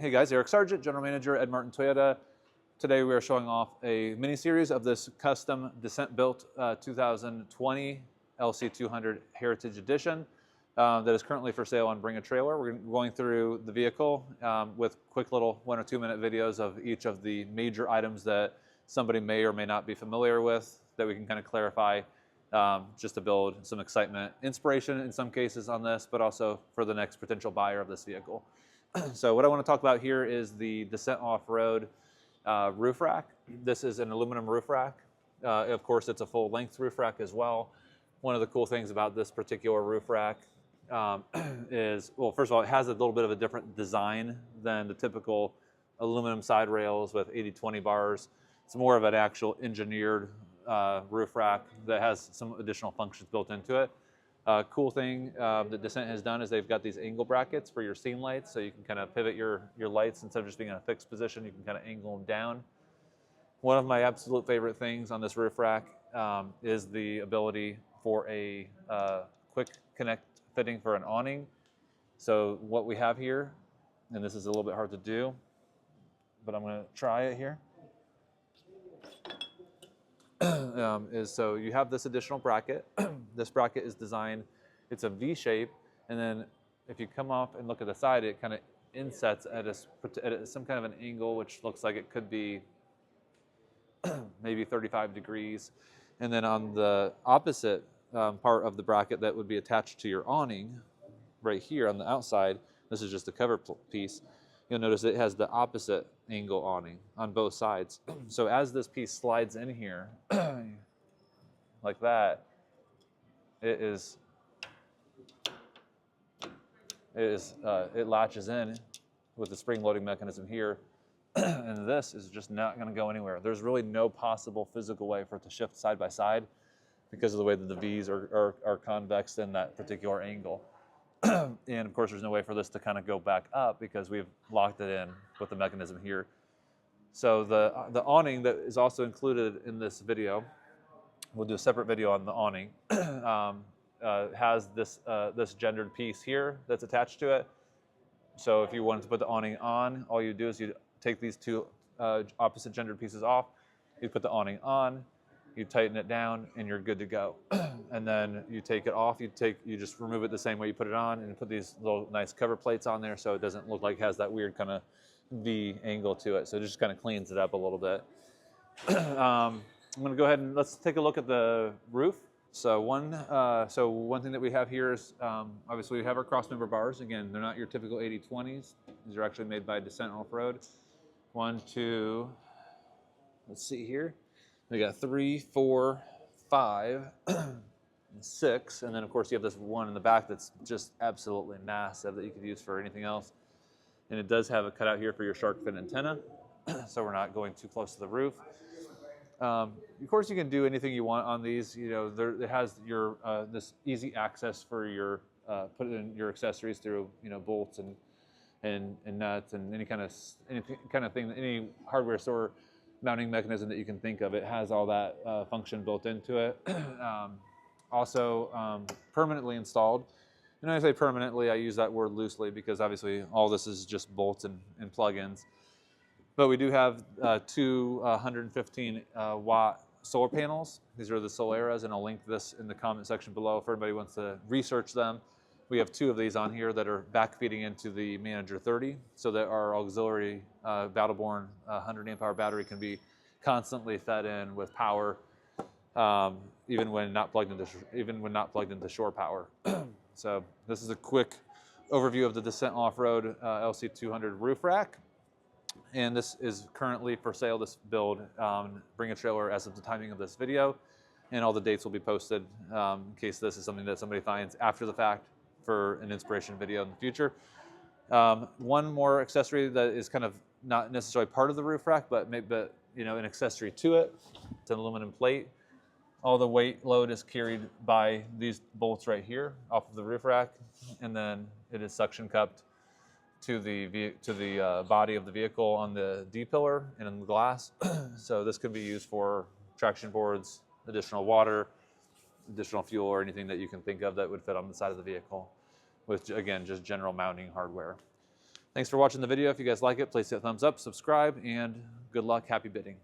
Hey guys, Eric Sargent, General Manager at Martin Toyota. Today we are showing off a mini-series of this custom Dissent built 2020 LC200 Heritage Edition that is currently for sale on Bring a Trailer. We're going through the vehicle with quick little 1 or 2 minute videos of each of the major items that somebody may or may not be familiar with that we can kind of clarify just to build some excitement, inspiration in some cases on this, but also for the next potential buyer of this vehicle. So what I want to talk about here is the Dissent Off-Road roof rack. This is an aluminum roof rack. Of course, it's a full-length roof rack as well. One of the cool things about this particular roof rack is, well, first of all, it has a little bit of a different design than the typical aluminum side rails with 80/20 bars. It's more of an actual engineered roof rack that has some additional functions built into it. Cool thing that Dissent has done is they've got these angle brackets for your scene lights, so you can kind of pivot your lights instead of just being in a fixed position. You can kind of angle them down. One of my absolute favorite things on this roof rack is the ability for a quick connect fitting for an awning. So what we have here, and this is a little bit hard to do, but I'm going to try it here. Is so you have this additional bracket. This bracket is designed, it's a V shape, and then if you come off and look at the side, it kind of insets at some kind of an angle, which looks like it could be maybe 35 degrees. And then on the opposite part of the bracket that would be attached to your awning, right here on the outside, this is just the cover piece, you'll notice it has the opposite angle awning on both sides. So as this piece slides in here, like that, it latches in with the spring loading mechanism here, and this is just not going to go anywhere. There's really no possible physical way for it to shift side by side because of the way that the V's are convex in that particular angle. And of course, there's no way for this to kind of go back up because we've locked it in with the mechanism here. So the awning that is also included in this video, we'll do a separate video on the awning, has this gendered piece here that's attached to it. So if you wanted to put the awning on, all you do is you take these two opposite gendered pieces off, you put the awning on, you tighten it down, and you're good to go. And then you take it off, you just remove it the same way you put it on, and put these little nice cover plates on there so it doesn't look like it has that weird kind of V angle to it. So it just kind of cleans it up a little bit. I'm going to go ahead and let's take a look at the roof. So one thing that we have here is obviously we have our crossmember bars. Again, they're not your typical 80/20s. These are actually made by Dissent Off-Road. 1, 2, let's see here. We got 3, 4, 5, and 6, and then of course you have this one in the back that's just absolutely massive that you could use for anything else. And it does have a cutout here for your shark fin antenna, so we're not going too close to the roof. Of course, you can do anything you want on these. You know, it has your this easy access for your put in your accessories through bolts and nuts and any kind of thing, any hardware store mounting mechanism that you can think of. It has all that function built into it. Also permanently installed. And when I say permanently, I use that word loosely because obviously all this is just bolts and plug-ins. But we do have two 115 watt solar panels. These are the Solaras, and I'll link this in the comment section below if anybody wants to research them. We have 2 of these on here that are back feeding into the Manager 30, so that our auxiliary battle-born 100 amp hour battery can be constantly fed in with power, even when not plugged into shore power. So this is a quick overview of the Dissent Off-Road LC200 roof rack, and this is currently for sale. This build, Bring a Trailer as of the timing of this video, and all the dates will be posted in case this is something that somebody finds after the fact for an inspiration video in the future. One more accessory that is kind of not necessarily part of the roof rack, but an accessory to it. It's an aluminum plate. All the weight load is carried by these bolts right here off of the roof rack, and then it is suction cupped to the body of the vehicle on the D-pillar and in the glass. So this could be used for traction boards, additional water, additional fuel, or anything that you can think of that would fit on the side of the vehicle with, again, just general mounting hardware. Thank Thanks for watching the video. If you guys like it, please hit thumbs up, subscribe, and good luck. Happy bidding.